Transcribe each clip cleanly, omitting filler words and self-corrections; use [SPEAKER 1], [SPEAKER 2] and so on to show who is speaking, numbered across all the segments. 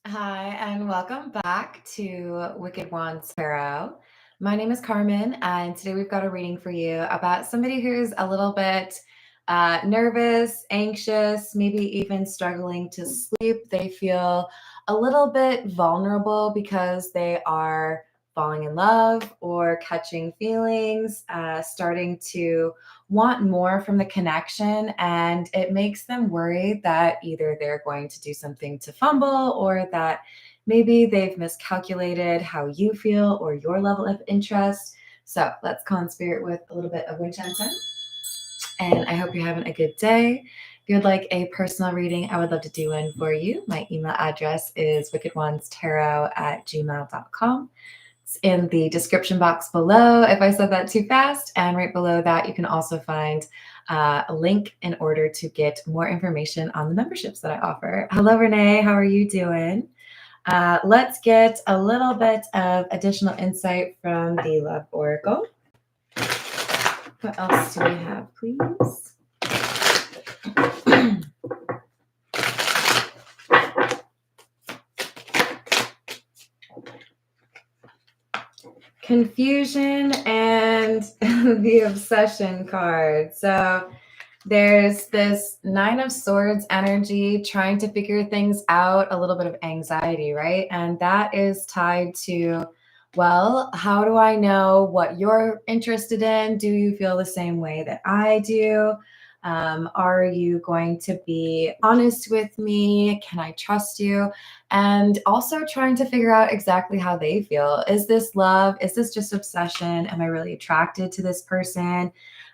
[SPEAKER 1] Hi, and welcome back to Wicked Wands Tarot. My name is Carmen, and today we've got a reading for you about somebody who's a little bit nervous, anxious, maybe even struggling to sleep. They feel a little bit vulnerable because they are falling in love or catching feelings, starting to want more from the connection, and it makes them worried that either they're going to do something to fumble or that maybe they've miscalculated how you feel or your level of interest. So let's call in spirit with a little bit of Winchester, and I hope you're having a good day. If you'd like a personal reading, I would love to do one for you. My email address is wickedwandstarot@gmail.com. In the description box below if I said that too fast. And right below that, you can also find a link in order to get more information on the memberships that I offer. Hello, Renee. How are you doing? Let's get a little bit of additional insight from the Love Oracle. What else do we have, please? Confusion and the obsession card. So there's this Nine of Swords energy, trying to figure things out, a little bit of anxiety, right? And that is tied to, well, how do I know what you're interested in? Do you feel the same way that I do? Are you going to be honest with me? Can I trust you? And also trying to figure out exactly how they feel. Is this love? Is this just obsession? Am I really attracted to this person?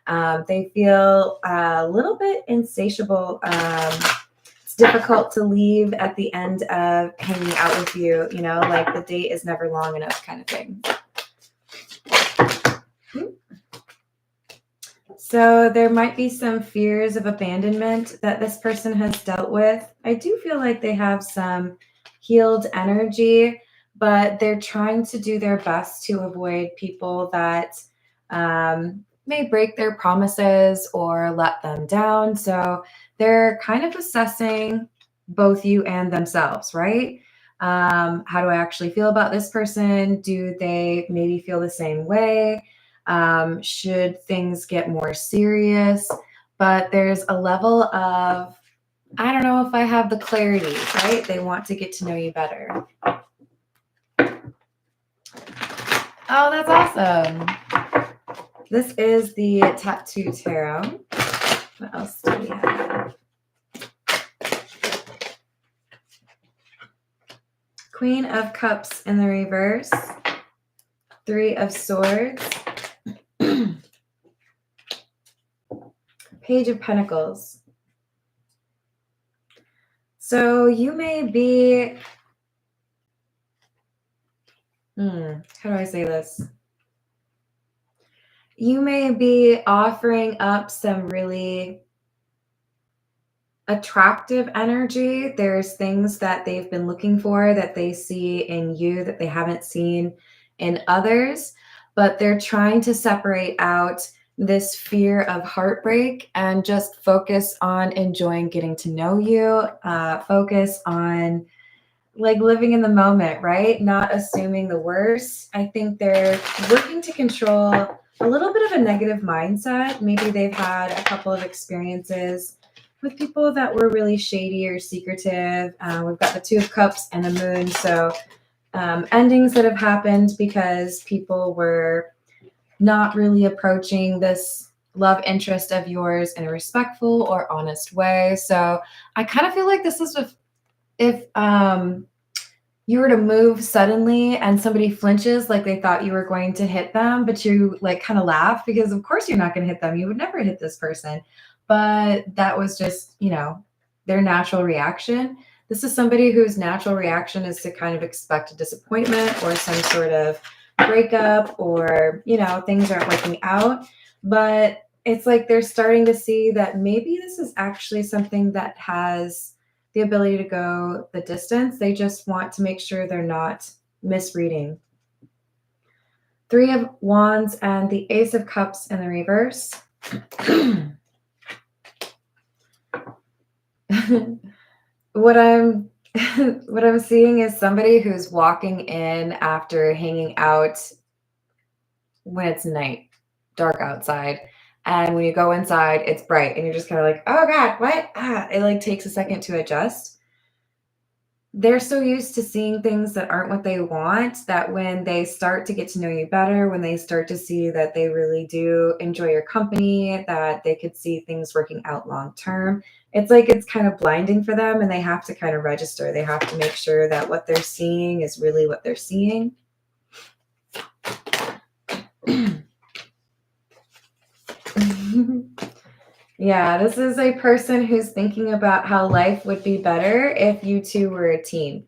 [SPEAKER 1] They feel a little bit insatiable. It's difficult to leave at the end of hanging out with you, like the date is never long enough kind of thing. So there might be some fears of abandonment that this person has dealt with. I do feel like they have some healed energy, but they're trying to do their best to avoid people that may break their promises or let them down. So they're kind of assessing both you and themselves, right? How do I actually feel about this person? Do they maybe feel the same way? Should things get more serious? But there's a level of, I don't know if I have the clarity, right? They want to get to know you better. Oh, that's awesome. This is the Tattoo Tarot. What else do we have? Queen of Cups in the reverse. Three of Swords. Page of Pentacles. So you may be, how do I say this? You may be offering up some really attractive energy. There's things that they've been looking for that they see in you that they haven't seen in others, but they're trying to separate out this fear of heartbreak and just focus on enjoying getting to know you, focus on like living in the moment, right? Not assuming the worst. I think they're working to control a little bit of a negative mindset. Maybe they've had a couple of experiences with people that were really shady or secretive. We've got the Two of Cups and the Moon. So endings that have happened because people were not really approaching this love interest of yours in a respectful or honest way. So I kind of feel like this is if you were to move suddenly and somebody flinches like they thought you were going to hit them, but you like kind of laugh because of course you're not going to hit them. You would never hit this person. But that was just, their natural reaction. This is somebody whose natural reaction is to kind of expect a disappointment or some sort of breakup or, things aren't working out. But it's like they're starting to see that maybe this is actually something that has the ability to go the distance. They just want to make sure they're not misreading. Three of Wands and the Ace of Cups in the reverse. What I'm what I'm seeing is somebody who's walking in after hanging out when it's night, dark outside. And when you go inside, it's bright and you're just kind of like, oh God, what? It like takes a second to adjust. They're so used to seeing things that aren't what they want that when they start to get to know you better, when they start to see that they really do enjoy your company, that they could see things working out long term, it's like it's kind of blinding for them and they have to kind of register. They have to make sure that what they're seeing is really what they're seeing. Yeah, this is a person who's thinking about how life would be better if you two were a team.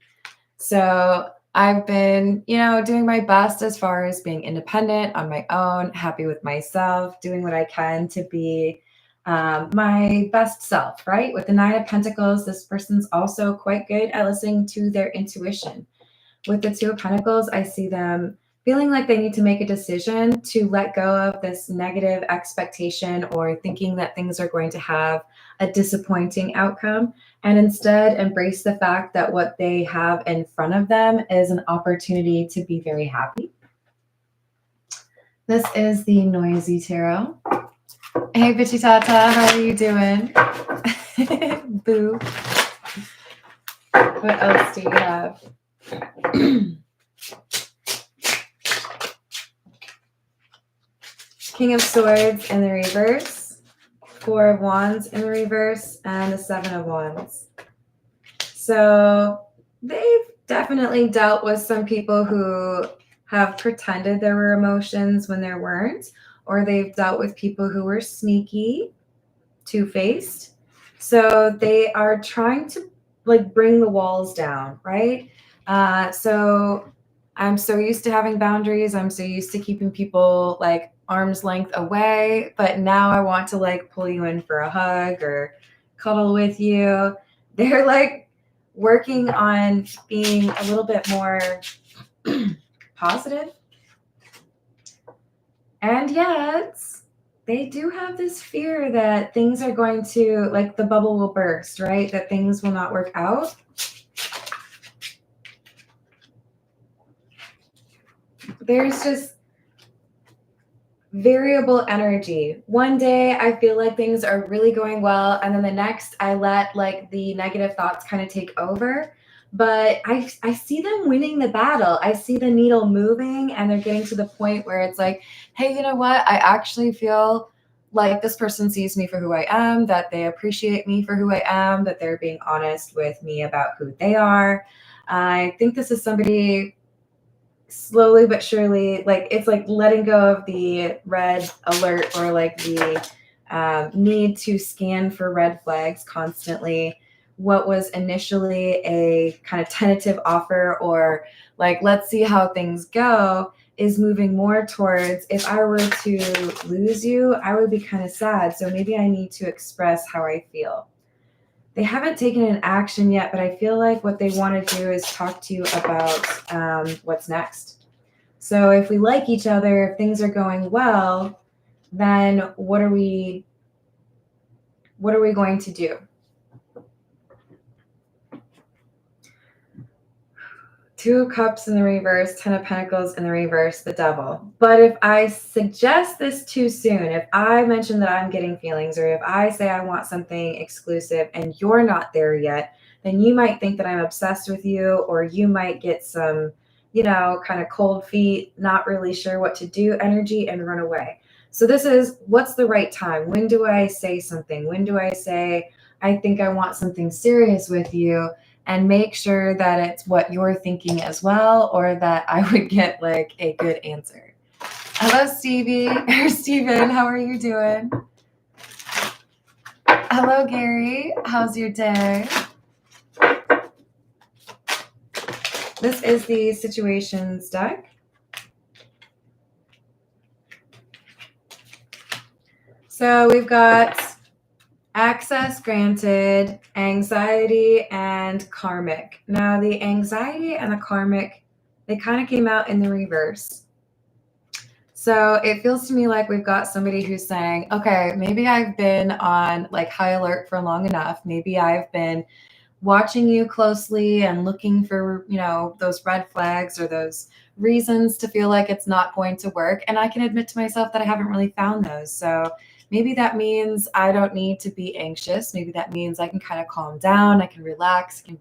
[SPEAKER 1] So I've been, doing my best as far as being independent on my own, happy with myself, doing what I can to be my best self, right? With the Nine of Pentacles, this person's also quite good at listening to their intuition. With the Two of Pentacles, I see them feeling like they need to make a decision to let go of this negative expectation or thinking that things are going to have a disappointing outcome and instead embrace the fact that what they have in front of them is an opportunity to be very happy. This is the Noisy Tarot. Hey, Bitchy Tata, how are you doing? Boo. What else do you have? King of Swords in the reverse, Four of Wands in the reverse, and the Seven of Wands. So they've definitely dealt with some people who have pretended there were emotions when there weren't, or they've dealt with people who were sneaky, two-faced. So they are trying to bring the walls down, right? So I'm so used to having boundaries. I'm so used to keeping people arm's length away, but now I want to pull you in for a hug or cuddle with you. They're working on being a little bit more positive. And yet they do have this fear that things are going to, the bubble will burst, right? That things will not work out. There's just variable energy. One day I feel like things are really going well, and then the next I let the negative thoughts kind of take over. But I see them winning the battle. I see the needle moving and they're getting to the point where it's like, hey, you know what? I actually feel like this person sees me for who I am, that they appreciate me for who I am, that they're being honest with me about who they are. I think this is somebody slowly but surely, it's letting go of the red alert or the need to scan for red flags constantly. What was initially a kind of tentative offer or let's see how things go is moving more towards, if I were to lose you, I would be kind of sad. So maybe I need to express how I feel. They haven't taken an action yet, but I feel like what they want to do is talk to you about what's next. So if we like each other, if things are going well, then what are we going to do? Two of Cups in the reverse, Ten of Pentacles in the reverse, the Devil. But if I suggest this too soon, if I mention that I'm getting feelings, or if I say I want something exclusive and you're not there yet, then you might think that I'm obsessed with you, or you might get some, kind of cold feet, not really sure what to do energy and run away. So this is, what's the right time? When do I say something? When do I say, I think I want something serious with you? And make sure that it's what you're thinking as well, or that I would get a good answer. Hello, Stevie or Steven. How are you doing? Hello, Gary. How's your day? This is the Situations deck. So we've got access granted, anxiety, and karmic. Now, the anxiety and the karmic, they kind of came out in the reverse. So it feels to me like we've got somebody who's saying, okay, maybe I've been on high alert for long enough. Maybe I've been watching you closely and looking for, you know, those red flags or those reasons to feel like it's not going to work. And I can admit to myself that I haven't really found those. So maybe that means I don't need to be anxious. Maybe that means I can kind of calm down, I can relax, can,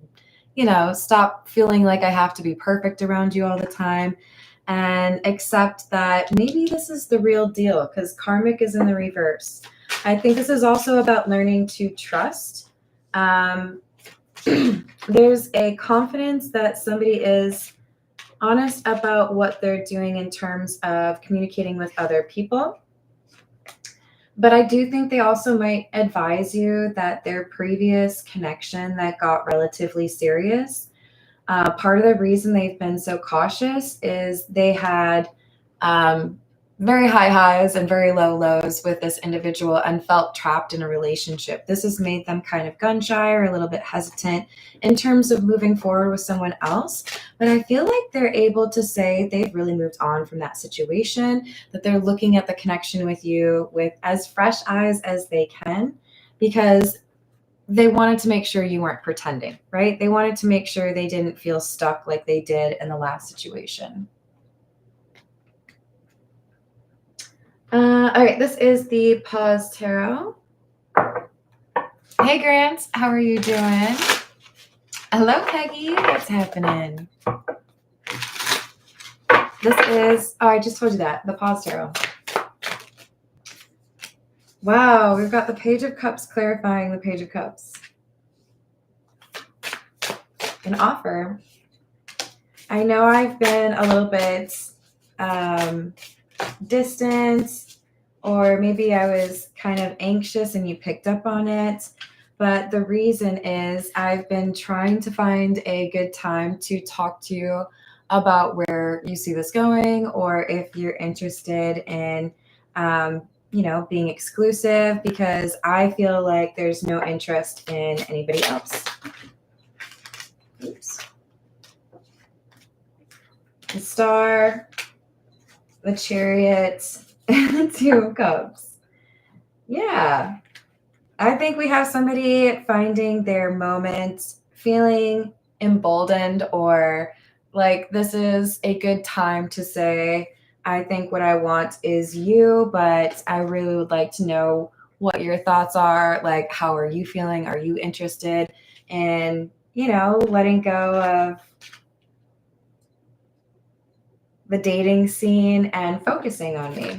[SPEAKER 1] you know, stop feeling like I have to be perfect around you all the time and accept that maybe this is the real deal because karmic is in the reverse. I think this is also about learning to trust. There's a confidence that somebody is honest about what they're doing in terms of communicating with other people. But I do think they also might advise you that their previous connection that got relatively serious, part of the reason they've been so cautious is they had very high highs and very low lows with this individual and felt trapped in a relationship. This has made them kind of gun shy or a little bit hesitant in terms of moving forward with someone else. But I feel like they're able to say they've really moved on from that situation, that they're looking at the connection with you with as fresh eyes as they can, because they wanted to make sure you weren't pretending, right? They wanted to make sure they didn't feel stuck like they did in the last situation. All right, this is the Pause Tarot. Hey, Grant, how are you doing? Hello, Peggy. What's happening? This is, oh, I just told you that, the Pause Tarot. Wow, we've got the Page of Cups clarifying the Page of Cups. An offer. I know I've been a little bit distant, or maybe I was kind of anxious and you picked up on it. But the reason is I've been trying to find a good time to talk to you about where you see this going, or if you're interested in, you know, being exclusive, because I feel like there's no interest in anybody else. Oops. The Star, the Chariot, and the Two of Cups. Yeah. I think we have somebody finding their moment, feeling emboldened, or like this is a good time to say, I think what I want is you, but I really would like to know what your thoughts are. Like, how are you feeling? Are you interested in, you know, letting go of the dating scene and focusing on me?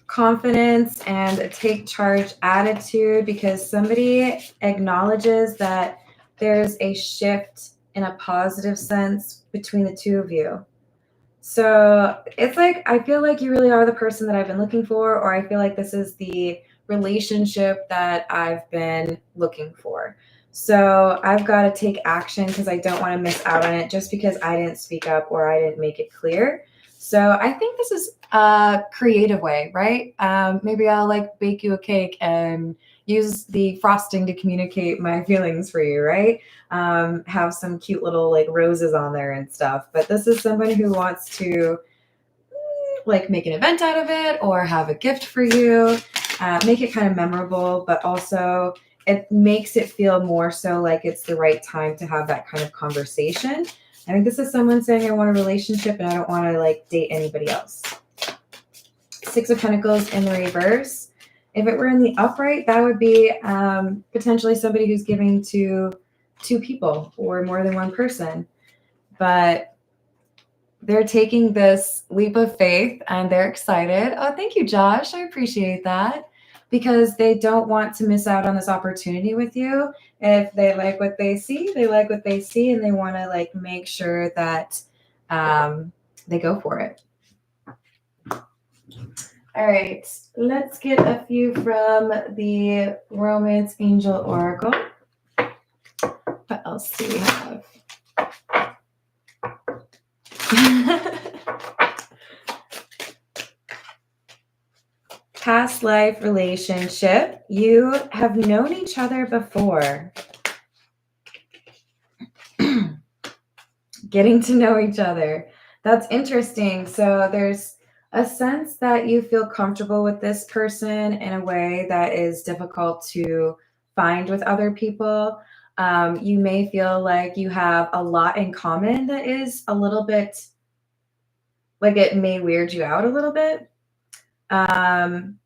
[SPEAKER 1] Confidence and a take charge attitude, because somebody acknowledges that there's a shift in a positive sense between the two of you. So it's like, I feel like you really are the person that I've been looking for, or I feel like this is the relationship that I've been looking for. So I've got to take action because I don't want to miss out on it just because I didn't speak up or I didn't make it clear. So I think this is a creative way, right? Maybe I'll like bake you a cake and use the frosting to communicate my feelings for you, right? Have some cute little like roses on there and stuff. But this is someone who wants to like make an event out of it or have a gift for you, make it kind of memorable, but also it makes it feel more so like it's the right time to have that kind of conversation. I think this is someone saying, I want a relationship and I don't want to like date anybody else. Six of Pentacles in the reverse. If it were in the upright, that would be potentially somebody who's giving to two people or more than one person. But they're taking this leap of faith and they're excited. Oh, thank you, Josh. I appreciate that. Because they don't want to miss out on this opportunity with you. If they like what they see, they like what they see, and they want to like make sure that they go for it. All right, let's get a few from the Romance Angel Oracle. What else do we have? Past life relationship. You have known each other before. Getting to know each other. That's interesting. So there's a sense that you feel comfortable with this person in a way that is difficult to find with other people. You may feel like you have a lot in common that is a little bit like it may weird you out a little bit. I'm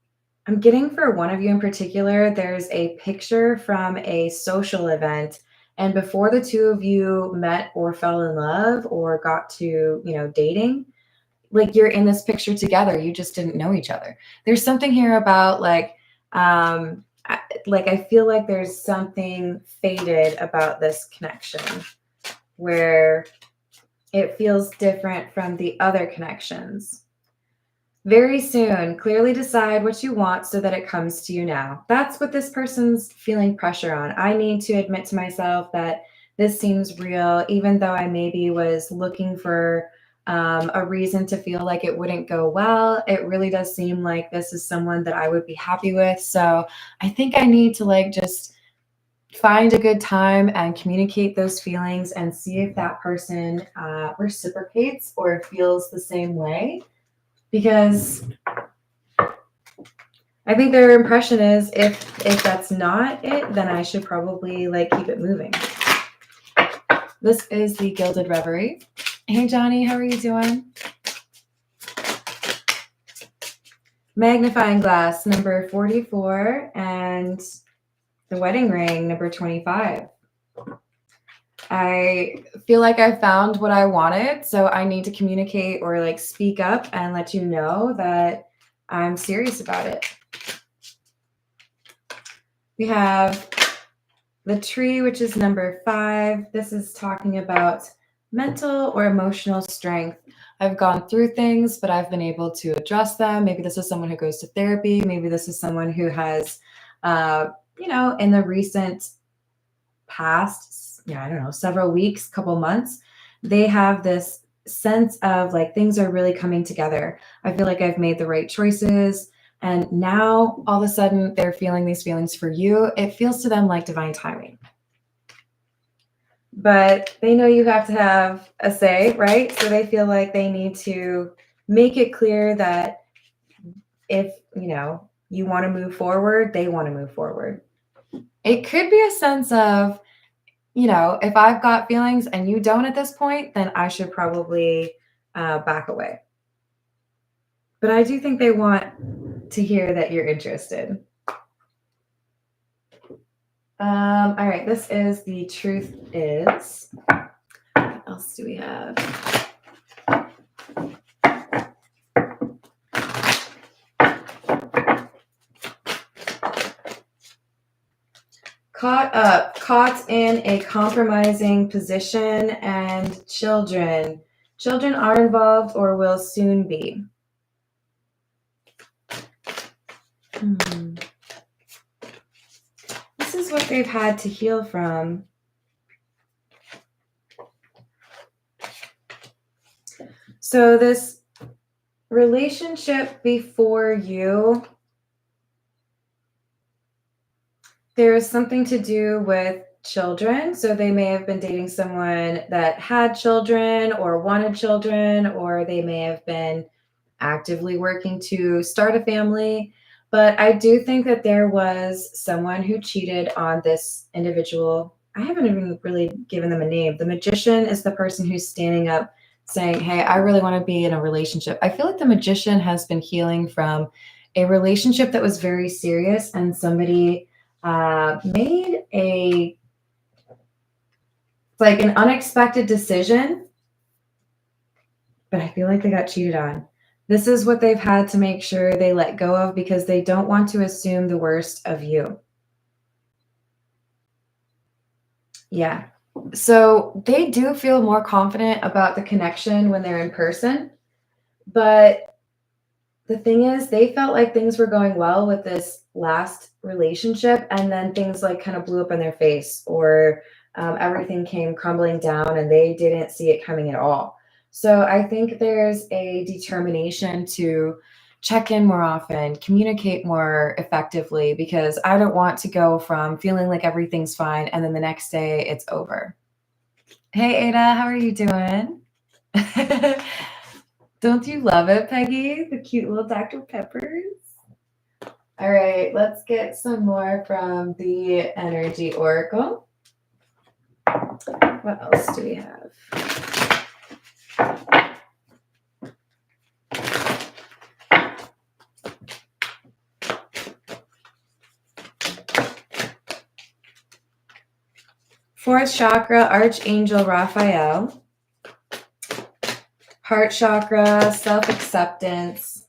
[SPEAKER 1] getting for one of you in particular, there's a picture from a social event. And before the two of you met or fell in love or got to, dating, like you're in this picture together. You just didn't know each other. There's something here about I feel like there's something faded about this connection where it feels different from the other connections. Very soon, clearly decide what you want so that it comes to you now. That's what this person's feeling pressure on. I need to admit to myself that this seems real, even though I maybe was looking for a reason to feel like it wouldn't go well. It really does seem like this is someone that I would be happy with. So I think I need to just find a good time and communicate those feelings and see if that person reciprocates or feels the same way. Because I think their impression is if that's not it, then I should probably keep it moving. This is the Gilded Reverie. Hey Johnny, how are you doing? Magnifying glass number 44 and the wedding ring number 25. I feel like I found what I wanted, so I need to communicate or speak up and let you know that I'm serious about it. We have the tree, which is number 5. This is talking about mental or emotional strength. I've gone through things, but I've been able to address them. Maybe this is someone who goes to therapy. Maybe this is someone who has, in the recent past, I don't know, several weeks, couple months, they have this sense of things are really coming together. I feel like I've made the right choices. And now all of a sudden they're feeling these feelings for you. It feels to them like divine timing. But they know you have to have a say, right? So they feel like they need to make it clear that if, you want to move forward, they want to move forward. It could be a sense of, if I've got feelings and you don't at this point, then I should probably back away. But I do think they want to hear that you're interested. All right, this is the truth is. What else do we have? Caught up, caught in a compromising position, and children. Children are involved or will soon be. This is what they've had to heal from. So this relationship before you, there is something to do with children. So they may have been dating someone that had children or wanted children, or they may have been actively working to start a family. But I do think that there was someone who cheated on this individual. I haven't even really given them a name. The Magician is the person who's standing up saying, hey, I really want to be in a relationship. I feel like the Magician has been healing from a relationship that was very serious, and somebody made an unexpected decision, but I feel like they got cheated on. This is what they've had to make sure they let go of because they don't want to assume the worst of you. Yeah. So they do feel more confident about the connection when they're in person. But the thing is, they felt like things were going well with this last relationship, and then things kind of blew up in their face, or everything came crumbling down and they didn't see it coming at all. So I think there's a determination to check in more often, communicate more effectively, because I don't want to go from feeling like everything's fine and then the next day it's over. Hey, Ada, how are you doing? Don't you love it, Peggy? The cute little Dr. Peppers. All right, let's get some more from the energy oracle. What else do we have? Fourth chakra, Archangel Raphael. Heart chakra, self-acceptance.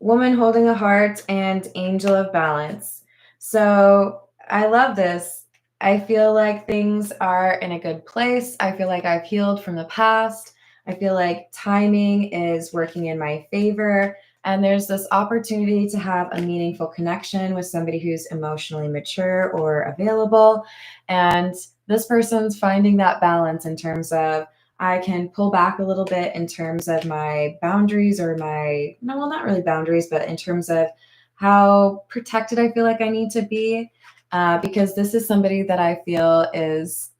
[SPEAKER 1] Woman holding a heart and angel of balance. So I love this. I feel like things are in a good place. I feel like I've healed from the past. I feel like timing is working in my favor. And there's this opportunity to have a meaningful connection with somebody who's emotionally mature or available. And this person's finding that balance in terms of I can pull back a little bit in terms of my boundaries or my, no, well, not really boundaries, but in terms of how protected I feel like I need to be. Because this is somebody that I feel is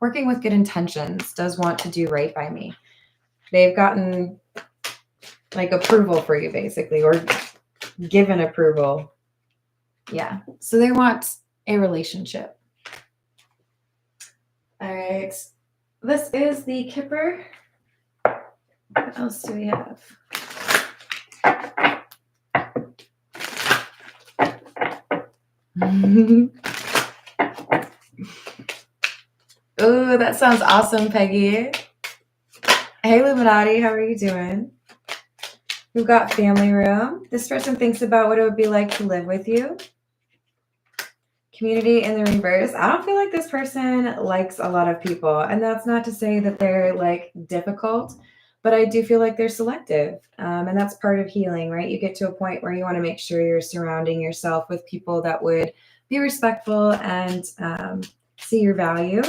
[SPEAKER 1] working with good intentions, does want to do right by me. They've gotten like approval for you, basically, or given approval. Yeah. So they want a relationship. All right. This is the Kipper. What else do we have? Oh, that sounds awesome, Peggy. Hey, Illuminati, how are you doing? We've got family room. This person thinks about what it would be like to live with you. Community in the reverse. I don't feel like this person likes a lot of people. And that's not to say that they're like difficult, but I do feel like they're selective. And that's part of healing, right? You get to a point where you want to make sure you're surrounding yourself with people that would be respectful and see your value.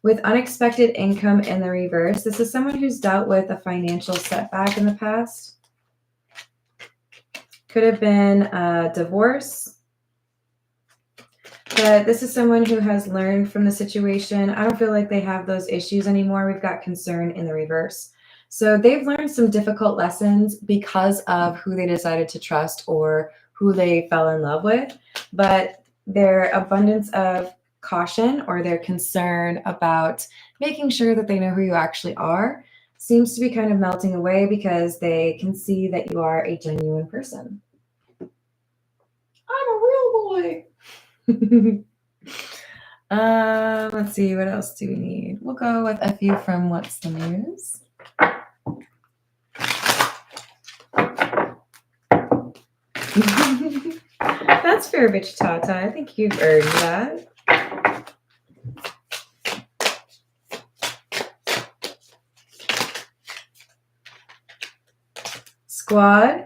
[SPEAKER 1] With unexpected income in the reverse, this is someone who's dealt with a financial setback in the past. Could have been a divorce. But this is someone who has learned from the situation. I don't feel like they have those issues anymore. We've got concern in the reverse. So they've learned some difficult lessons because of who they decided to trust or who they fell in love with. But their abundance of caution or their concern about making sure that they know who you actually are seems to be kind of melting away because they can see that you are a genuine person. I'm a real boy. Let's see, what else do we need? We'll go with a few from What's the News. That's fair, bitch Tata. I think you've earned that. Squad,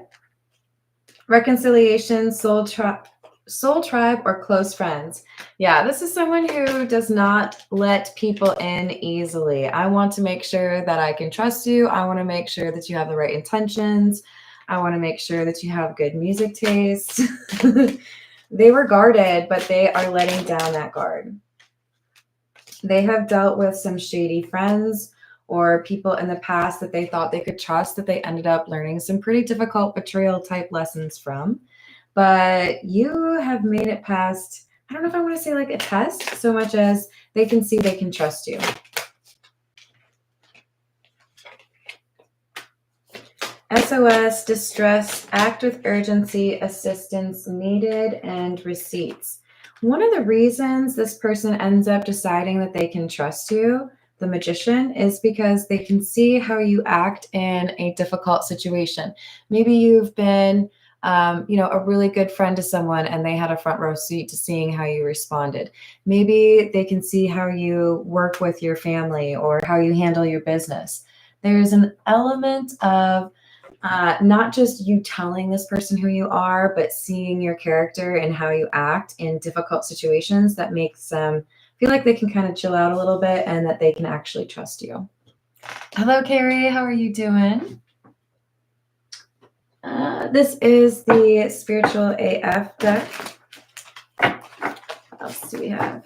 [SPEAKER 1] reconciliation, soul tribe, or close friends. Yeah, this is someone who does not let people in easily. I want to make sure that I can trust you. I want to make sure that you have the right intentions. I want to make sure that you have good music taste. They were guarded, but they are letting down that guard. They have dealt with some shady friends or people in the past that they thought they could trust that they ended up learning some pretty difficult betrayal type lessons from. But you have made it past, I don't know if I want to say like a test so much as they can see they can trust you. SOS, distress, act with urgency, assistance needed, and receipts. One of the reasons this person ends up deciding that they can trust you, the Magician, is because they can see how you act in a difficult situation. Maybe you've been a really good friend to someone and they had a front row seat to seeing how you responded. Maybe they can see how you work with your family or how you handle your business. There's an element of not just you telling this person who you are, but seeing your character and how you act in difficult situations that makes them feel like they can kind of chill out a little bit and that they can actually trust you. Hello, Carrie. How are you doing? This is the Spiritual AF deck. What else do we have?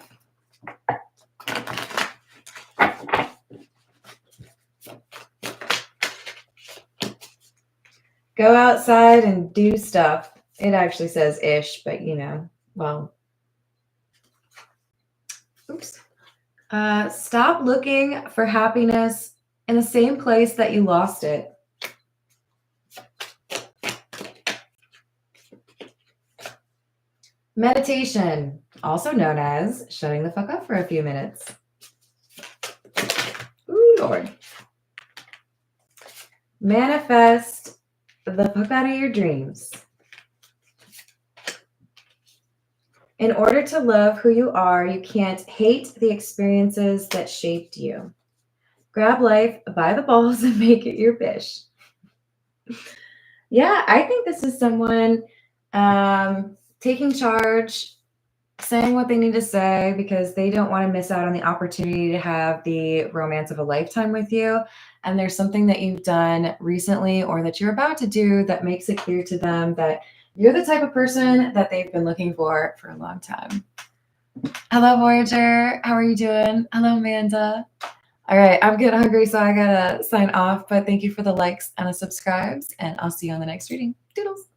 [SPEAKER 1] Go outside and do stuff. It actually says ish, but well, oops. Stop looking for happiness in the same place that you lost it. Meditation, also known as shutting the fuck up for a few minutes. Ooh, Lord. Manifest the fuck out of your dreams. In order to love who you are, you can't hate the experiences that shaped you. Grab life by the balls and make it your bish. Yeah, I think this is someone taking charge, saying what they need to say because they don't want to miss out on the opportunity to have the romance of a lifetime with you. And there's something that you've done recently or that you're about to do that makes it clear to them that you're the type of person that they've been looking for a long time. Hello, Voyager. How are you doing? Hello, Amanda. All right, I'm getting hungry, so I gotta sign off. But thank you for the likes and the subscribes, and I'll see you on the next reading. Doodles.